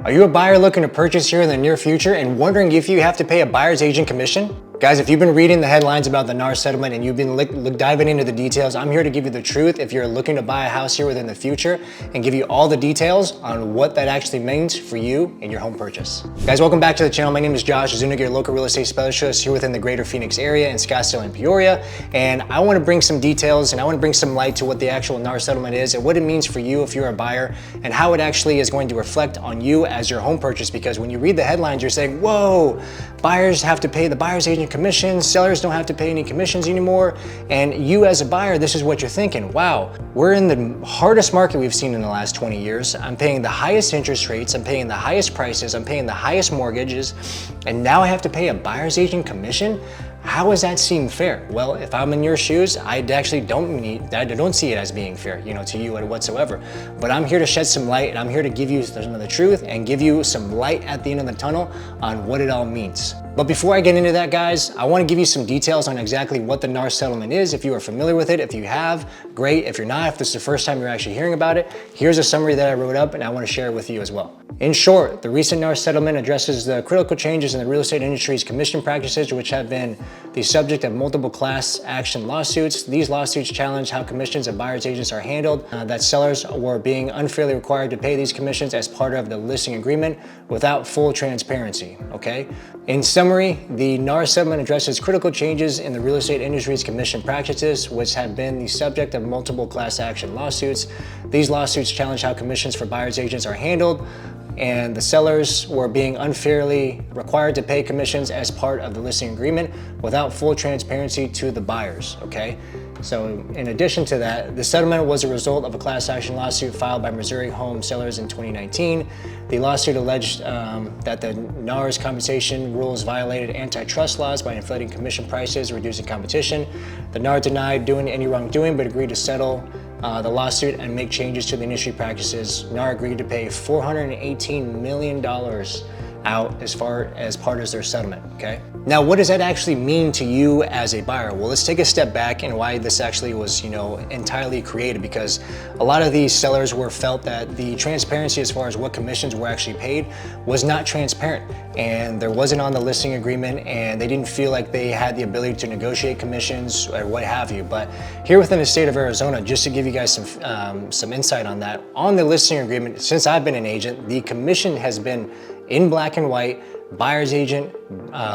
Are you a buyer looking to purchase here in the near future and wondering if you have to pay a buyer's agent commission? Guys, if you've been reading the headlines about the NAR settlement and you've been diving into the details, I'm here to give you the truth if you're looking to buy a house here within the future and give you all the details on what that actually means for you and your home purchase. Guys, welcome back to the channel. My name is Josh Zuniga, your local real estate specialist here within the greater Phoenix area in Scottsdale and Peoria. And I want to bring some details and I want to bring some light to what the actual NAR settlement is and what it means for you if you're a buyer and how it actually is going to reflect on you as your home purchase. Because when you read the headlines, you're saying, whoa, buyers have to pay the buyer's agent commissions, sellers don't have to pay any commissions anymore. And you as a buyer, this is what you're thinking. Wow, we're in the hardest market we've seen in the last 20 years. I'm paying the highest interest rates, I'm paying the highest prices, I'm paying the highest mortgages, and now I have to pay a buyer's agent commission? How does that seem fair? Well, if I'm in your shoes, I actually don't see it as being fair, to you whatsoever. But I'm here to shed some light and I'm here to give you the truth and give you some light at the end of the tunnel on what it all means. But before I get into that, guys, I want to give you some details on exactly what the NAR settlement is. If you are familiar with it, if you have, great. If you're not, if this is the first time you're actually hearing about it, here's a summary that I wrote up and I want to share it with you as well. In short, the recent NAR settlement addresses the critical changes in the real estate industry's commission practices, which have been the subject of multiple class action lawsuits. These lawsuits challenge how commissions of buyer's agents are handled, that sellers were being unfairly required to pay these commissions as part of the listing agreement without full transparency, okay? In summary, the NAR settlement addresses critical changes in the real estate industry's commission practices, which have been the subject of multiple class action lawsuits. These lawsuits challenge how commissions for buyer's agents are handled, and the sellers were being unfairly required to pay commissions as part of the listing agreement without full transparency to the buyers, okay? So in addition to that, the settlement was a result of a class action lawsuit filed by Missouri home sellers in 2019. The lawsuit alleged that the NAR's compensation rules violated antitrust laws by inflating commission prices, reducing competition. The NAR denied doing any wrongdoing, but agreed to settle the lawsuit and make changes to the industry practices. NAR agreed to pay $418 million out as part of their settlement, okay? Now, what does that actually mean to you as a buyer? Well, let's take a step back and why this actually was, entirely created, because a lot of these sellers felt that the transparency as far as what commissions were actually paid was not transparent, and there wasn't on the listing agreement, and they didn't feel like they had the ability to negotiate commissions or what have you. But here within the state of Arizona, just to give you guys some insight on that, on the listing agreement, since I've been an agent, the commission has been in black and white, buyer's agent,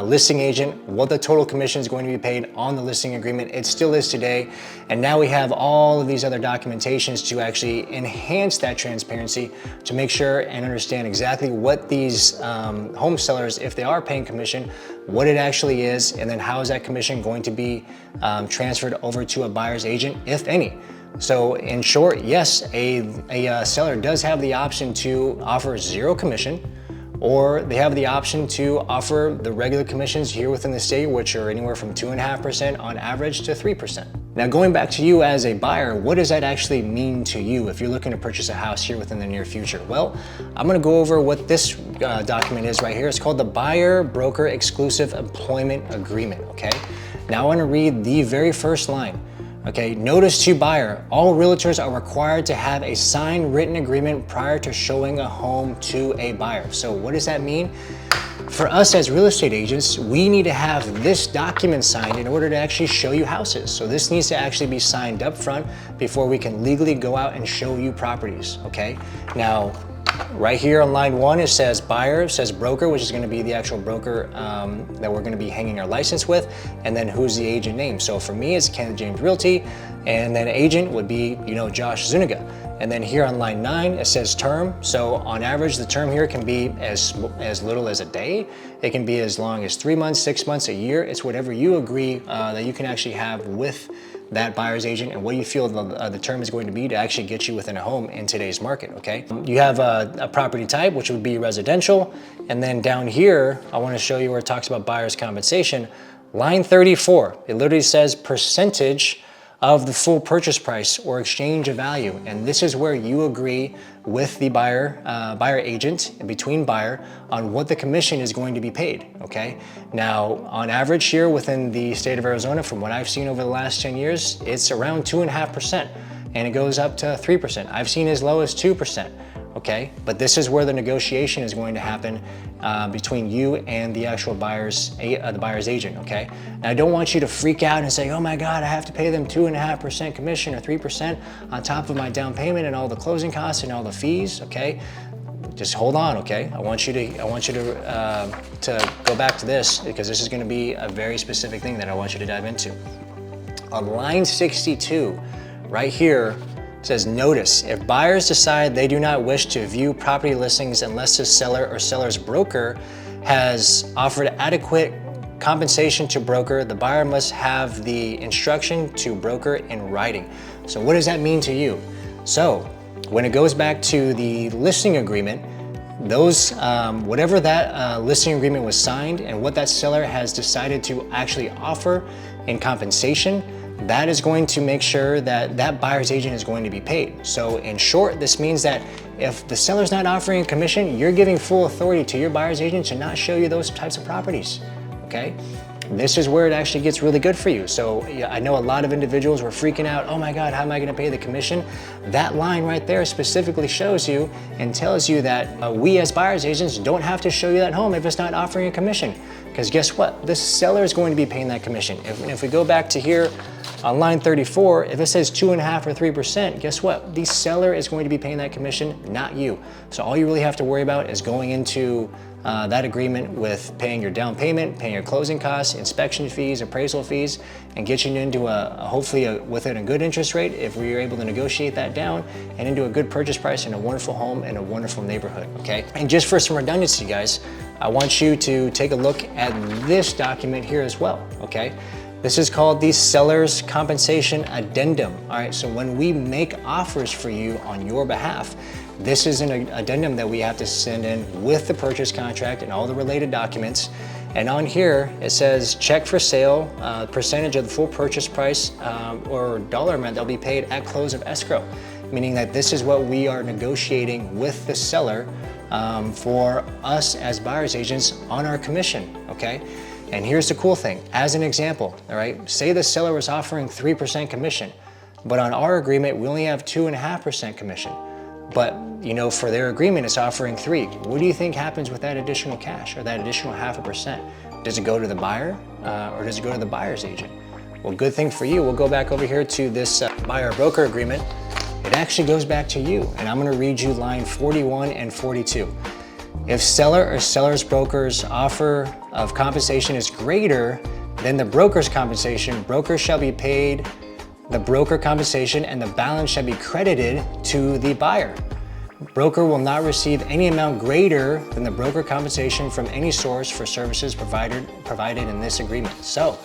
listing agent, what the total commission is going to be paid on the listing agreement. It still is today. And now we have all of these other documentations to actually enhance that transparency, to make sure and understand exactly what these home sellers, if they are paying commission, what it actually is, and then how is that commission going to be transferred over to a buyer's agent, if any. So in short, yes, a seller does have the option to offer zero commission, or they have the option to offer the regular commissions here within the state, which are anywhere from 2.5% on average to 3%. Now, going back to you as a buyer, what does that actually mean to you if you're looking to purchase a house here within the near future? Well, I'm gonna go over what this document is right here. It's called the Buyer Broker Exclusive Employment Agreement, okay? Now I wanna read the very first line. Okay, notice to buyer, all realtors are required to have a signed written agreement prior to showing a home to a buyer. So what does that mean? For us as real estate agents, we need to have this document signed in order to actually show you houses. So this needs to actually be signed up front before we can legally go out and show you properties, okay? Now, right here on line 1, it says buyer, it says broker, which is going to be the actual broker that we're going to be hanging our license with, and then who's the agent name. So for me, it's Kenneth James Realty, and then agent would be, Josh Zuniga. And then here on line 9, it says term. So on average, the term here can be as little as a day. It can be as long as 3 months, 6 months, a year. It's whatever you agree that you can actually have with that buyer's agent and what you feel the term is going to be to actually get you within a home in today's market, okay? You have a property type, which would be residential. And then down here, I wanna show you where it talks about buyer's compensation. Line 34, it literally says percentage of the full purchase price or exchange of value. And this is where you agree with the buyer agent and between buyer on what the commission is going to be paid, okay? Now, on average here within the state of Arizona, from what I've seen over the last 10 years, it's around 2.5%, and it goes up to 3%. I've seen as low as 2%. okay? But this is where the negotiation is going to happen between you and the actual the buyer's agent, okay? And I don't want you to freak out and say, oh my God, I have to pay them 2.5% commission or 3% on top of my down payment and all the closing costs and all the fees, okay? Just hold on, okay? I want you to go back to this because this is gonna be a very specific thing that I want you to dive into. On line 62, right here, says, notice, if buyers decide they do not wish to view property listings unless the seller or seller's broker has offered adequate compensation to broker, the buyer must have the instruction to broker in writing. So what does that mean to you? So when it goes back to the listing agreement, those whatever that listing agreement was signed and what that seller has decided to actually offer in compensation, that is going to make sure that that buyer's agent is going to be paid. So in short, this means that if the seller's not offering a commission, you're giving full authority to your buyer's agent to not show you those types of properties, okay? This is where it actually gets really good for you. So I know a lot of individuals were freaking out, oh my God, how am I gonna pay the commission? That line right there specifically shows you and tells you that we as buyer's agents don't have to show you that home if it's not offering a commission. Because guess what? This seller is going to be paying that commission. If we go back to here on line 34, if it says 2.5% or 3%, guess what? The seller is going to be paying that commission, not you. So all you really have to worry about is going into that agreement with paying your down payment, paying your closing costs, inspection fees, appraisal fees, and getting into hopefully within a good interest rate if we are able to negotiate that down and into a good purchase price in a wonderful home in a wonderful neighborhood, okay? And just for some redundancy, guys, I want you to take a look at this document here as well, okay? This is called the Seller's Compensation Addendum. All right, so when we make offers for you on your behalf, this is an addendum that we have to send in with the purchase contract and all the related documents. And on here, it says check for sale, percentage of the full purchase price or dollar amount that'll be paid at close of escrow, meaning that this is what we are negotiating with the seller for us as buyer's agents on our commission, okay? And here's the cool thing, as an example, all right, say the seller was offering 3% commission, but on our agreement, we only have 2.5% commission. But you know, for their agreement, it's offering 3%. What do you think happens with that additional cash or that additional 0.5%? Does it go to the buyer or does it go to the buyer's agent? Well, good thing for you, we'll go back over here to this buyer broker agreement. It actually goes back to you, and I'm gonna read you line 41 and 42. If seller or seller's broker's offer of compensation is greater than the broker's compensation, broker shall be paid the broker compensation and the balance shall be credited to the buyer. Broker will not receive any amount greater than the broker compensation from any source for services provided in this agreement. So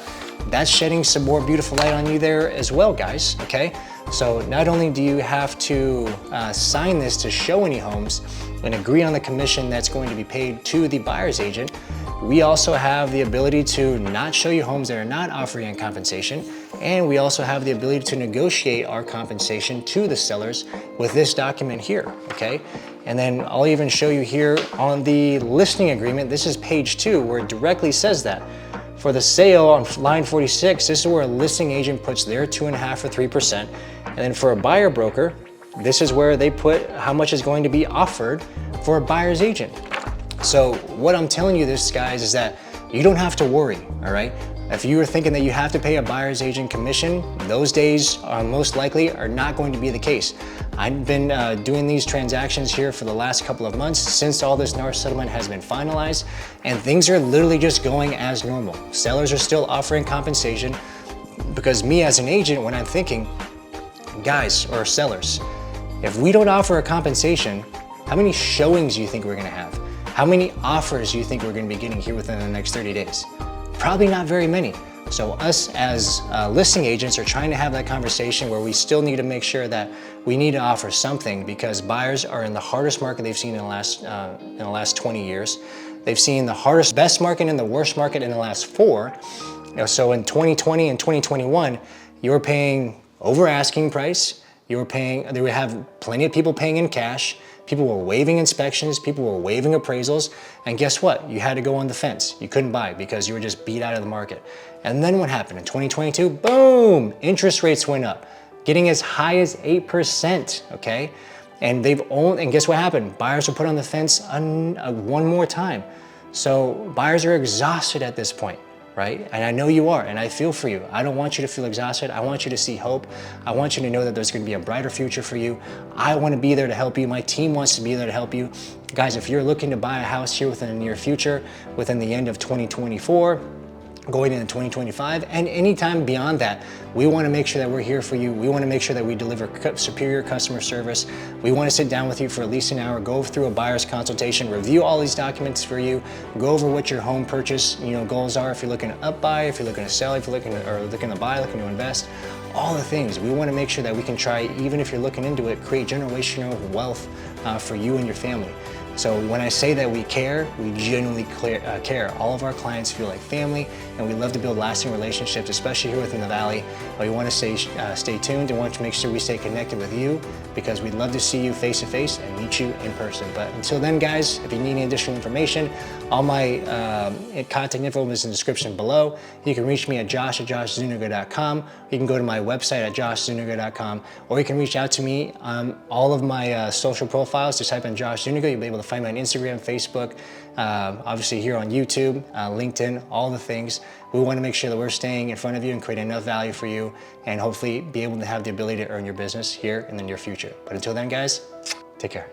that's shedding some more beautiful light on you there as well, guys, okay? So not only do you have to sign this to show any homes and agree on the commission that's going to be paid to the buyer's agent, we also have the ability to not show you homes that are not offering compensation, and we also have the ability to negotiate our compensation to the sellers with this document here, okay? And then I'll even show you here on the listing agreement, this is page 2, where it directly says that. For the sale on line 46, this is where a listing agent puts their 2.5% or 3%. And then for a buyer broker, this is where they put how much is going to be offered for a buyer's agent. So what I'm telling you this, guys, is that you don't have to worry, all right? If you were thinking that you have to pay a buyer's agent commission, those days most likely are not going to be the case. I've been doing these transactions here for the last couple of months since all this NAR settlement has been finalized, and things are literally just going as normal. Sellers are still offering compensation because me as an agent, when I'm thinking, guys or sellers, if we don't offer a compensation, how many showings do you think we're gonna have? How many offers do you think we're gonna be getting here within the next 30 days? Probably not very many. So us as listing agents are trying to have that conversation where we still need to make sure that we need to offer something because buyers are in the hardest market they've seen in the last 20 years. They've seen the best market and the worst market in the last 4. So in 2020 and 2021, you were paying over asking price. They would have plenty of people paying in cash. People were waiving inspections, people were waiving appraisals, and guess what? You had to go on the fence. You couldn't buy because you were just beat out of the market. And then what happened? In 2022, boom, interest rates went up, getting as high as 8%, okay? And and guess what happened? Buyers are put on the fence one more time. So buyers are exhausted at this point, right? And I know you are, and I feel for you. I don't want you to feel exhausted. I want you to see hope. I want you to know that there's gonna be a brighter future for you. I wanna be there to help you. My team wants to be there to help you. Guys, if you're looking to buy a house here within the near future, within the end of 2024, going into 2025, and anytime beyond that, we wanna make sure that we're here for you. We wanna make sure that we deliver superior customer service. We wanna sit down with you for at least an hour, go through a buyer's consultation, review all these documents for you, go over what your home purchase goals are, if you're looking to up buy, if you're looking to sell, if you're looking to buy, looking to invest, all the things. We wanna make sure that we can try, even if you're looking into it, create generational wealth for you and your family. So when I say that we care, we genuinely care. All of our clients feel like family, and we love to build lasting relationships, especially here within the Valley. But we want to stay tuned and want to make sure we stay connected with you, because we'd love to see you face to face and meet you in person. But until then, guys, if you need any additional information, all my contact info is in the description below. You can reach me at josh@joshzuniga.com. You can go to my website at joshzuniga.com, or you can reach out to me on all of my social profiles. Just type in Josh Zuniga. You'll be able to find me on Instagram, Facebook, obviously here on YouTube, LinkedIn, all the things. We want to make sure that we're staying in front of you and creating enough value for you, and hopefully be able to have the ability to earn your business here in the near future. But until then, guys, take care.